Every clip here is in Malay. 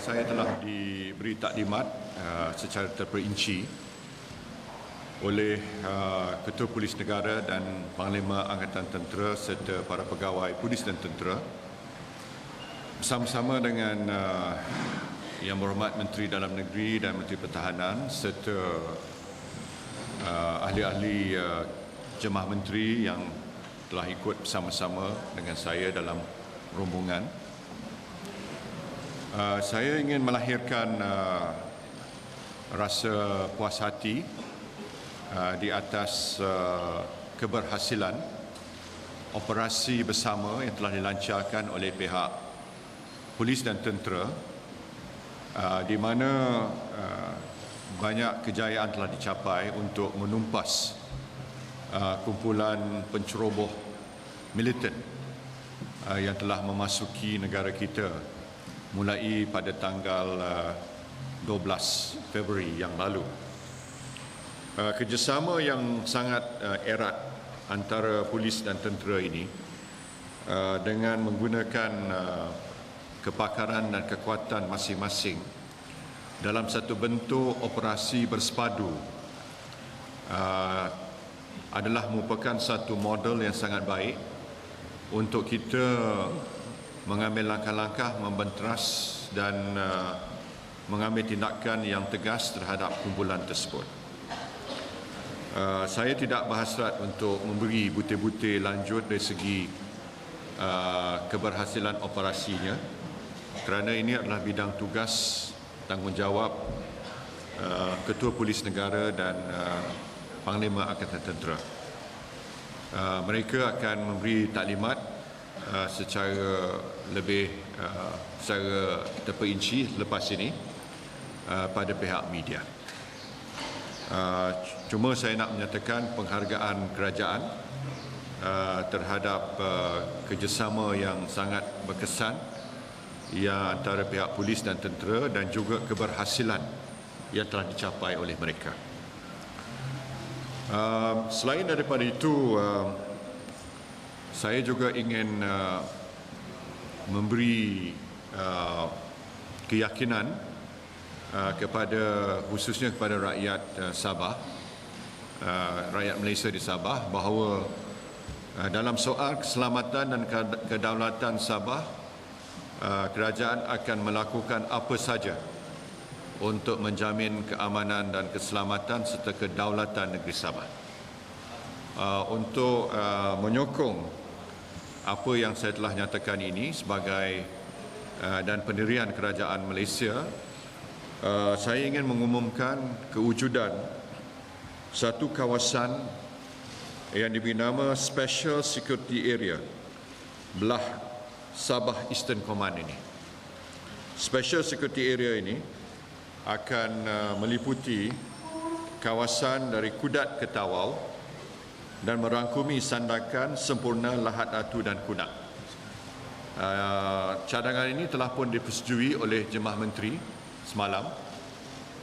Saya telah diberi taklimat secara terperinci oleh Ketua Polis Negara dan Panglima Angkatan Tentera serta para pegawai polis dan tentera bersama-sama dengan Yang Berhormat Menteri Dalam Negeri dan Menteri Pertahanan serta ahli-ahli jemaah menteri yang telah ikut bersama-sama dengan saya dalam rombongan. Saya ingin melahirkan rasa puas hati di atas keberhasilan operasi bersama yang telah dilancarkan oleh pihak polis dan tentera, di mana banyak kejayaan telah dicapai untuk menumpas kumpulan penceroboh militan yang telah memasuki negara kita mulai pada tanggal 12 Februari yang lalu. Kerjasama yang sangat erat antara polis dan tentera ini dengan menggunakan kepakaran dan kekuatan masing-masing dalam satu bentuk operasi bersepadu adalah merupakan satu model yang sangat baik untuk kita mengambil langkah-langkah membenteras dan mengambil tindakan yang tegas terhadap kumpulan tersebut. Saya tidak berhasrat untuk memberi butir-butir lanjut dari segi keberhasilan operasinya, kerana ini adalah bidang tugas tanggungjawab Ketua Polis Negara dan Panglima Angkatan Tentera. Mereka akan memberi taklimat secara lebih secara terperinci lepas ini pada pihak media. Cuma saya nak menyatakan penghargaan kerajaan terhadap kerjasama yang sangat berkesan yang antara pihak polis dan tentera dan juga keberhasilan yang telah dicapai oleh mereka. Selain daripada itu, saya juga ingin memberi keyakinan khususnya kepada rakyat Sabah, rakyat Malaysia di Sabah, bahawa dalam soal keselamatan dan kedaulatan Sabah, kerajaan akan melakukan apa saja untuk menjamin keamanan dan keselamatan serta kedaulatan negeri Sabah. Untuk menyokong apa yang saya telah nyatakan ini sebagai dan pendirian kerajaan Malaysia, saya ingin mengumumkan kewujudan satu kawasan yang diberi nama Special Security Area belah Sabah Eastern Command ini. Special Security Area ini akan meliputi kawasan dari Kudat ke Tawau dan merangkumi Sandakan, Sempurna, Lahad Datu dan Kunak. Cadangan ini telah pun dipersetujui oleh Jemaah Menteri semalam,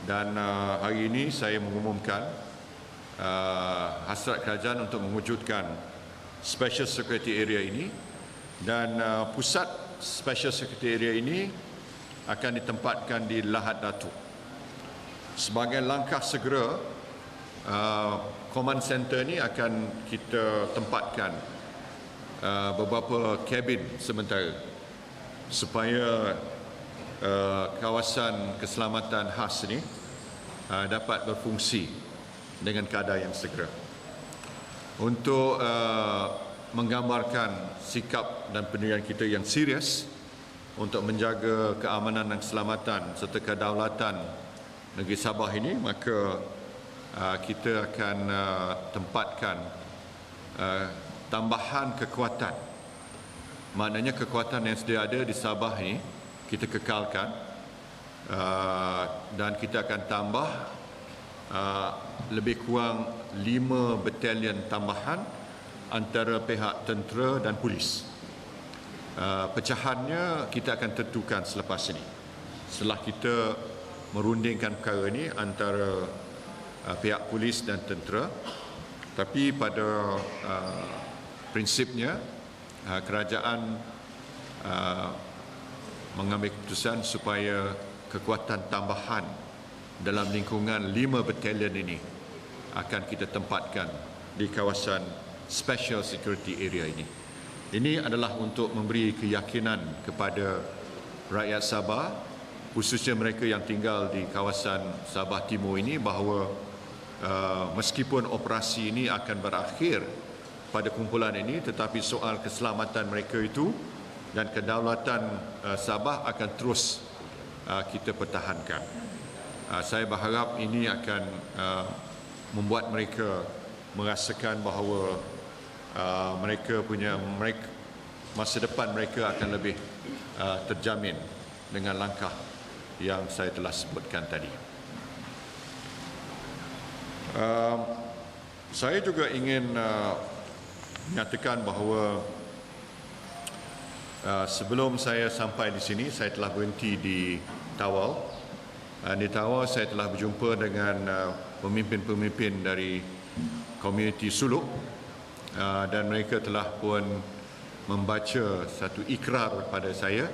dan hari ini saya mengumumkan hasrat kerajaan untuk mewujudkan Special Security Area ini, dan pusat Special Security Area ini akan ditempatkan di Lahad Datu. Sebagai langkah segera, command center ni akan kita tempatkan beberapa kabin sementara supaya kawasan keselamatan khas ini dapat berfungsi dengan kadar yang segera. Untuk menggambarkan sikap dan pendirian kita yang serius untuk menjaga keamanan dan keselamatan serta kedaulatan negeri Sabah ini, maka kita akan tempatkan tambahan kekuatan. Maknanya kekuatan yang sedia ada di Sabah ini kita kekalkan, dan kita akan tambah lebih kurang 5 batalion tambahan antara pihak tentera dan polis. Pecahannya kita akan tentukan selepas ini. Setelah kita merundingkan perkara ini antara pihak polis dan tentera, tapi pada prinsipnya kerajaan mengambil keputusan supaya kekuatan tambahan dalam lingkungan 5 batalion ini akan kita tempatkan di kawasan special security area ini. Ini adalah untuk memberi keyakinan kepada rakyat Sabah, khususnya mereka yang tinggal di kawasan Sabah Timur ini, bahawa meskipun operasi ini akan berakhir pada kumpulan ini, tetapi soal keselamatan mereka itu dan kedaulatan Sabah akan terus kita pertahankan. Saya berharap ini akan membuat mereka merasakan bahawa masa depan mereka akan lebih terjamin dengan langkah yang saya telah sebutkan tadi. Saya juga ingin menyatakan bahawa sebelum saya sampai di sini, saya telah berhenti di Tawau. Di Tawau saya telah berjumpa dengan pemimpin-pemimpin dari komuniti Suluk, dan mereka telah pun membaca satu ikrar kepada saya,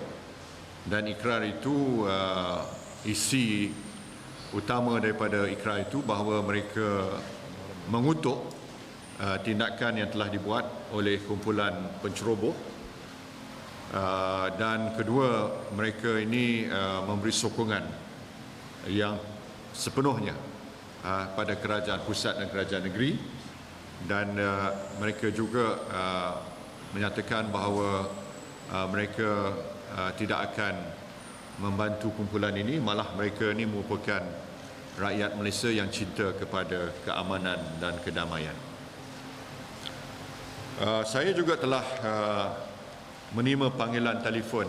dan ikrar itu isi utama daripada ikrar itu bahawa mereka mengutuk tindakan yang telah dibuat oleh kumpulan penceroboh, dan kedua, mereka ini memberi sokongan yang sepenuhnya pada kerajaan pusat dan kerajaan negeri, dan mereka juga menyatakan bahawa mereka tidak akan membantu kumpulan ini, malah mereka ini merupakan rakyat Malaysia yang cinta kepada keamanan dan kedamaian. Saya juga telah menerima panggilan telefon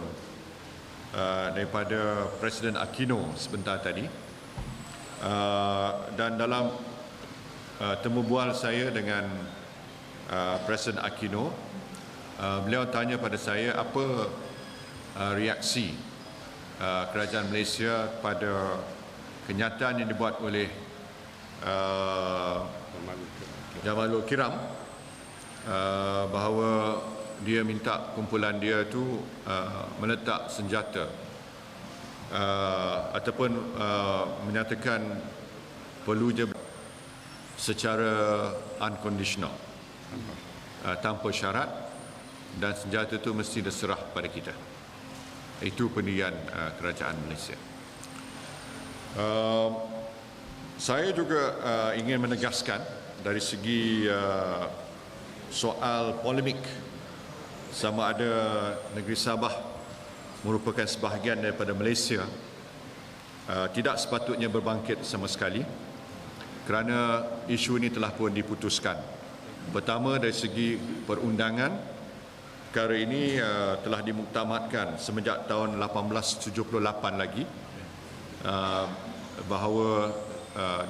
daripada Presiden Aquino sebentar tadi, dan dalam temu bual saya dengan Presiden Aquino, beliau tanya pada saya apa reaksi kerajaan Malaysia pada kenyataan yang dibuat oleh Jamalul Kiram, bahawa dia minta kumpulan dia itu meletak senjata, ataupun menyatakan perlu je secara unconditional, tanpa syarat, dan senjata itu mesti diserah pada kita. Itu pendirian kerajaan Malaysia. Saya juga ingin menegaskan dari segi soal polemik sama ada negeri Sabah merupakan sebahagian daripada Malaysia, tidak sepatutnya berbangkit sama sekali, kerana isu ini telah pun diputuskan. Pertama, dari segi perundangan, perkara ini telah dimuktamadkan semenjak tahun 1878 lagi, bahawa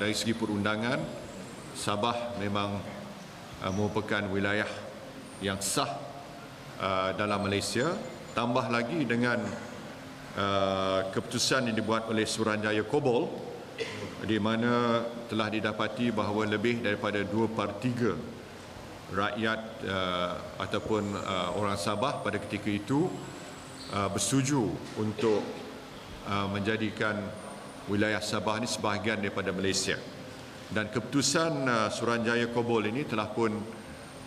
dari segi perundangan Sabah memang merupakan wilayah yang sah dalam Malaysia. Tambah lagi dengan keputusan yang dibuat oleh Suruhanjaya Kobol, di mana telah didapati bahawa lebih daripada 2/3 rakyat ataupun orang Sabah pada ketika itu bersetuju untuk menjadikan wilayah Sabah ini sebahagian daripada Malaysia. Dan keputusan Suruhanjaya Kobol ini telah pun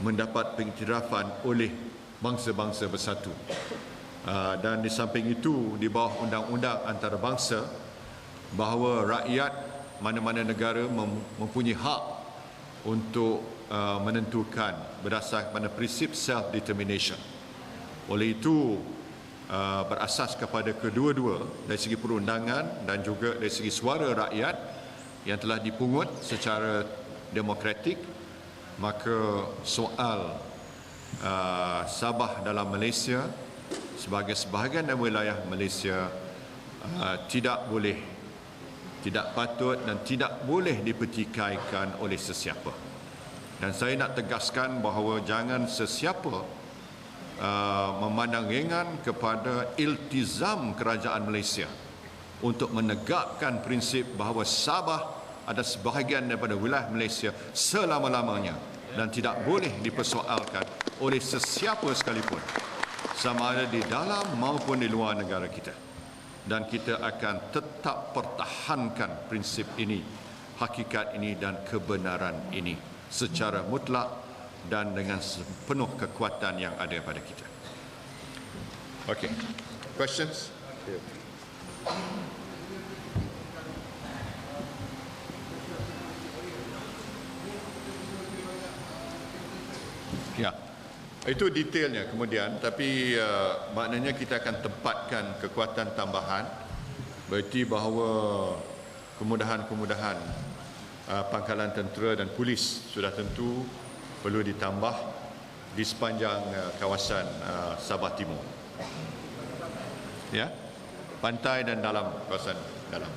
mendapat pengiktirafan oleh bangsa-bangsa bersatu. Dan di samping itu, di bawah undang-undang antarabangsa, bahawa rakyat mana-mana negara mempunyai hak untuk menentukan berdasarkan pada prinsip self-determination. Oleh itu, berasas kepada kedua-dua dari segi perundangan dan juga dari segi suara rakyat yang telah dipungut secara demokratik, maka soal Sabah dalam Malaysia sebagai sebahagian dari wilayah Malaysia tidak patut dan tidak boleh dipertikaikan oleh sesiapa. Dan saya nak tegaskan bahawa jangan sesiapa memandang ringan kepada iltizam kerajaan Malaysia untuk menegakkan prinsip bahawa Sabah ada sebahagian daripada wilayah Malaysia selama-lamanya dan tidak boleh dipersoalkan oleh sesiapa sekalipun, sama ada di dalam maupun di luar negara kita. Dan kita akan tetap pertahankan prinsip ini, hakikat ini dan kebenaran ini secara mutlak dan dengan sepenuh kekuatan yang ada pada kita. Okay. Questions? Ya, itu detailnya kemudian, tapi maknanya kita akan tempatkan kekuatan tambahan, berarti bahawa kemudahan-kemudahan pangkalan tentera dan polis sudah tentu perlu ditambah di sepanjang kawasan Sabah Timur. Ya, pantai dan dalam kawasan dalam.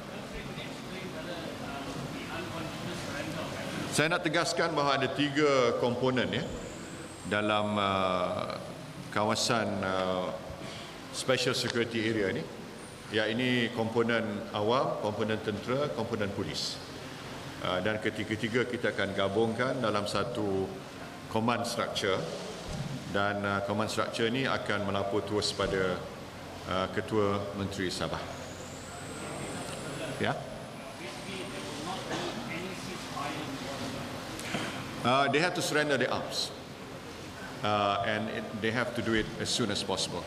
Saya nak tegaskan bahawa ada 3 komponen ya dalam kawasan special security area ini. Ya, ini komponen awam, komponen tentera, komponen polis. Dan ketiga-tiga kita akan gabungkan dalam satu command structure, dan command structure ini akan melapor terus pada Ketua Menteri Sabah. Ya. They have to surrender their arms. And they have to do it as soon as possible.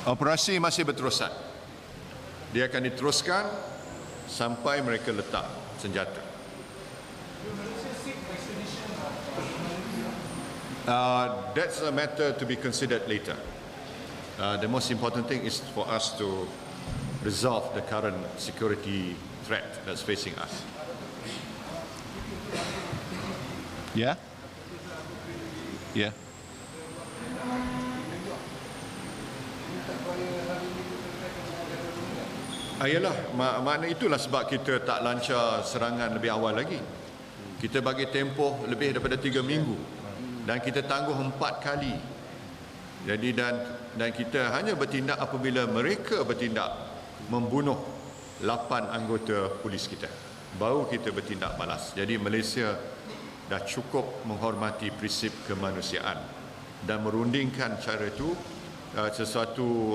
Operasi masih berterusan. Dia akan diteruskan sampai mereka letak senjata. That's a matter to be considered later. The most important thing is for us to resolve the current security threat that's facing us. Yeah? Yeah. Ayalah, makna itulah sebab kita tak lancar serangan lebih awal lagi. Kita bagi tempoh lebih daripada 3 minggu dan kita tangguh 4 kali. Jadi dan kita hanya bertindak apabila mereka bertindak membunuh 8 anggota polis kita, baru kita bertindak balas. Jadi Malaysia dah cukup menghormati prinsip kemanusiaan dan merundingkan cara itu sesuatu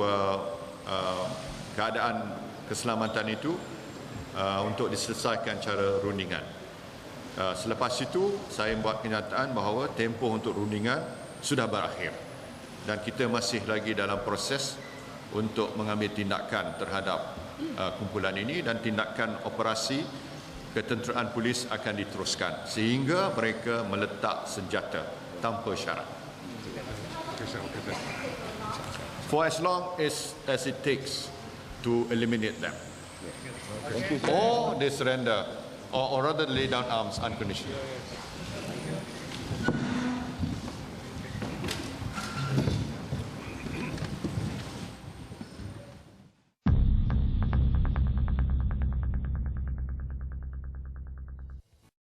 keadaan keselamatan itu untuk diselesaikan cara rundingan. Selepas itu saya buat kenyataan bahawa tempoh untuk rundingan sudah berakhir dan kita masih lagi dalam proses untuk mengambil tindakan terhadap kumpulan ini, dan tindakan operasi ketenteraan polis akan diteruskan sehingga mereka meletak senjata tanpa syarat. For as long as it takes to eliminate them, or they surrender, or rather lay down arms unconditionally.